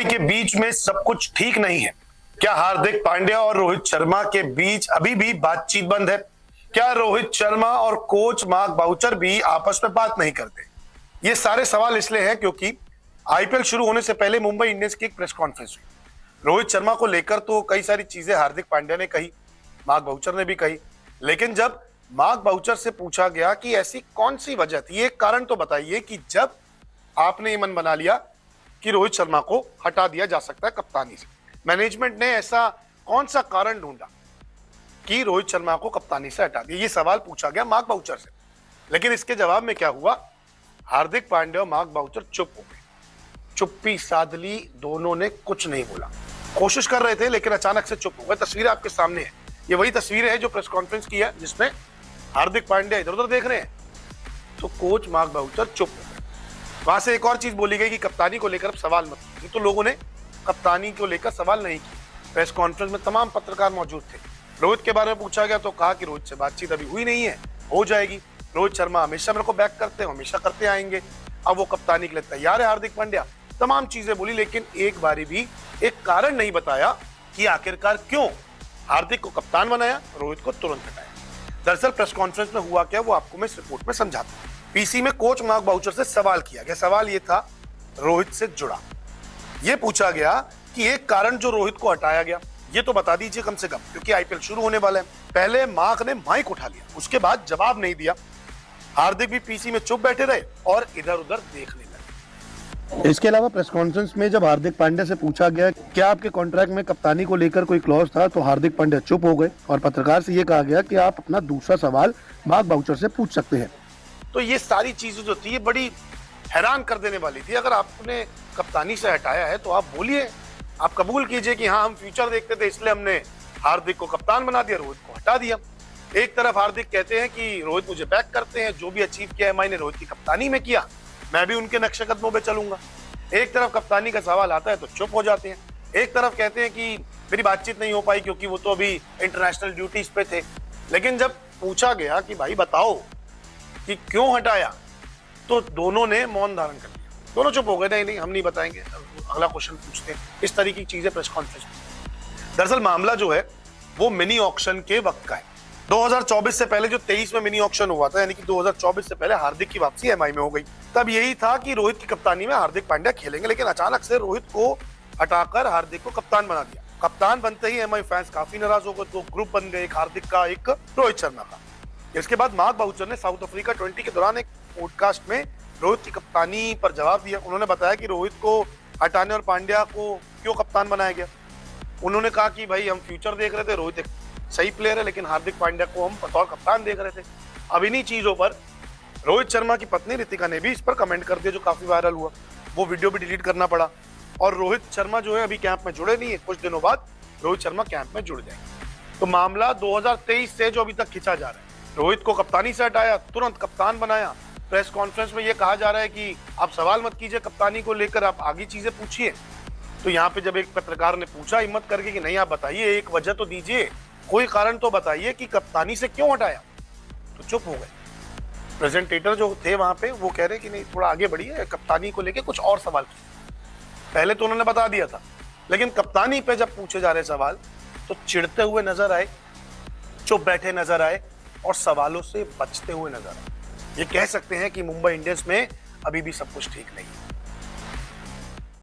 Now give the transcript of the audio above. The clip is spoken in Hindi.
के बीच में सब कुछ ठीक नहीं है। क्या हार्दिक पांड्या और रोहित शर्मा के बीच अभी भी बातचीत बंद है? क्या रोहित शर्मा और कोच मार्क बाउचर भी आपस में बात नहीं करते? ये सारे सवाल इसलिए हैं क्योंकि आईपीएल शुरू होने से पहले मुंबई इंडियंस की एक प्रेस कॉन्फ्रेंस हुई। रोहित शर्मा को लेकर तो कई सारी चीजें हार्दिक पांड्या ने कही, मार्क बाउचर ने भी कही, लेकिन जब मार्क बाउचर से पूछा गया कि ऐसी कौन सी वजह थी, एक कारण तो बताइए कि जब आपने ये मन बना लिया कि रोहित शर्मा को हटा दिया जा सकता है कप्तानी से, मैनेजमेंट ने ऐसा कौन सा कारण ढूंढा कि रोहित शर्मा को कप्तानी से हटा दिया? ये सवाल पूछा गया मार्क बाउचर से, लेकिन इसके जवाब में क्या हुआ? हार्दिक पांड्या और मार्क बाउचर चुप हो गए, चुप्पी साध ली, दोनों ने कुछ नहीं बोला। कोशिश कर रहे थे लेकिन अचानक से चुप हो गए। तस्वीरें आपके सामने है, ये वही तस्वीरें हैं जो प्रेस कॉन्फ्रेंस की है जिसमें हार्दिक पांड्या इधर उधर देख रहे हैं, तो कोच मार्क बाउचर चुप हो गए। वहां से एक और चीज बोली गई कि कप्तानी को लेकर अब सवाल मत कीजिए, तो लोगों ने कप्तानी को लेकर सवाल नहीं किया। प्रेस कॉन्फ्रेंस में तमाम पत्रकार मौजूद थे। रोहित के बारे में पूछा गया तो कहा कि रोहित से बातचीत अभी हुई नहीं है, हो जाएगी। रोहित शर्मा हमेशा मेरे को बैक करते हैं, हमेशा करते आएंगे, अब वो कप्तानी के लिए तैयार है हार्दिक पांड्या। तमाम चीजें बोली, लेकिन एक बारी भी एक कारण नहीं बताया कि आखिरकार क्यों हार्दिक को कप्तान बनाया, रोहित को तुरंत हटाया। दरअसल प्रेस कॉन्फ्रेंस में हुआ क्या, वो आपको मैं इस रिपोर्ट में समझाता हूं। पीसी में कोच मार्क बाउचर से सवाल किया गया। सवाल ये था रोहित से जुड़ा, ये पूछा गया कि एक कारण जो रोहित को हटाया गया ये तो बता दीजिए कम से कम, क्योंकि आईपीएल शुरू होने वाला है। पहले मार्क ने माइक उठा लिया, उसके बाद जवाब नहीं दिया। हार्दिक भी पीसी में चुप बैठे रहे और इधर उधर देखने लगे। इसके अलावा प्रेस कॉन्फ्रेंस में जब हार्दिक पांड्या से पूछा गया क्या आपके कॉन्ट्रैक्ट में कप्तानी को लेकर कोई क्लॉज था, तो हार्दिक पांड्या चुप हो गए और पत्रकार से ये कहा गया कि आप अपना दूसरा सवाल मार्क बाउचर से पूछ सकते हैं। तो ये सारी चीजें जो थी ये बड़ी हैरान कर देने वाली थी। अगर आपने कप्तानी से हटाया है तो आप बोलिए, आप कबूल कीजिए कि हाँ हम फ्यूचर देखते थे इसलिए हमने हार्दिक को कप्तान बना दिया, रोहित को हटा दिया। एक तरफ हार्दिक कहते हैं कि रोहित मुझे बैक करते हैं, जो भी अचीव किया है मैंने रोहित की कप्तानी में किया, मैं भी उनके नक्शे कदमों पे चलूंगा। एक तरफ कप्तानी का सवाल आता है तो चुप हो जाते हैं। एक तरफ कहते हैं कि मेरी बातचीत नहीं हो पाई क्योंकि वो तो अभी इंटरनेशनल ड्यूटीज पे थे। लेकिन जब पूछा गया कि भाई बताओ कि क्यों हटाया, तो दोनों ने मौन धारण कर लिया, दोनों चुप हो गए, नहीं हम नहीं बताएंगे, अगला क्वेश्चन पूछते हैं। इस तरीके की चीजें प्रेस कॉन्फ्रेंस में। दरअसल मामला जो है वो मिनी ऑक्शन के वक्त का है। 2024 से पहले जो 23 में मिनी ऑक्शन हुआ था, यानी कि 2024 से पहले हार्दिक की वापसी एमआई में हो गई। तब यही था कि रोहित की कप्तानी में हार्दिक पांड्या खेलेंगे, लेकिन अचानक से रोहित को हटाकर हार्दिक को कप्तान बना दिया। कप्तान बनते ही एमआई फैंस काफी नाराज हो गए, दो ग्रुप बन गए, एक हार्दिक का एक रोहित शर्मा का। इसके बाद मार्क बाउचर ने साउथ अफ्रीका 20 के दौरान एक पॉडकास्ट में रोहित की कप्तानी पर जवाब दिया। उन्होंने बताया कि रोहित को हटाने और पांड्या को क्यों कप्तान बनाया गया। उन्होंने कहा कि भाई हम फ्यूचर देख रहे थे, रोहित एक सही प्लेयर है, लेकिन हार्दिक पांड्या को हम बतौर कप्तान देख रहे थे। अब इन्हीं चीजों पर रोहित शर्मा की पत्नी रितिका ने भी इस पर कमेंट कर दिया, जो काफी वायरल हुआ। वो वीडियो भी डिलीट करना पड़ा। और रोहित शर्मा जो है अभी कैंप में जुड़े नहीं है, कुछ दिनों बाद रोहित शर्मा कैंप में जुड़ जाएंगे। तो मामला 2023 से जो अभी तक खिंचा जा रहा है, रोहित को कप्तानी से हटाया, तुरंत कप्तान बनाया। प्रेस कॉन्फ्रेंस में यह कहा जा रहा है कि आप सवाल मत कीजिए कप्तानी को लेकर, आप आगे चीजें पूछिए। तो यहाँ पे जब एक पत्रकार ने पूछा हिम्मत करके कि नहीं आप बताइए, एक वजह तो दीजिए, कोई कारण तो बताइए कि कप्तानी से क्यों हटाया, तो चुप हो गए। प्रेजेंटेटर जो थे वहां पे वो कह रहे कि नहीं थोड़ा आगे बढ़िए, कप्तानी को लेके कुछ और सवाल कीजिए। पहले तो उन्होंने बता दिया था, लेकिन कप्तानी पे जब पूछे जा रहे सवाल तो चिढ़ते हुए नजर आए, चुप बैठे नजर आए और सवालों से बचते हुए नजर आए। ये कह सकते हैं कि मुंबई इंडियंस में अभी भी सब कुछ ठीक नहीं है।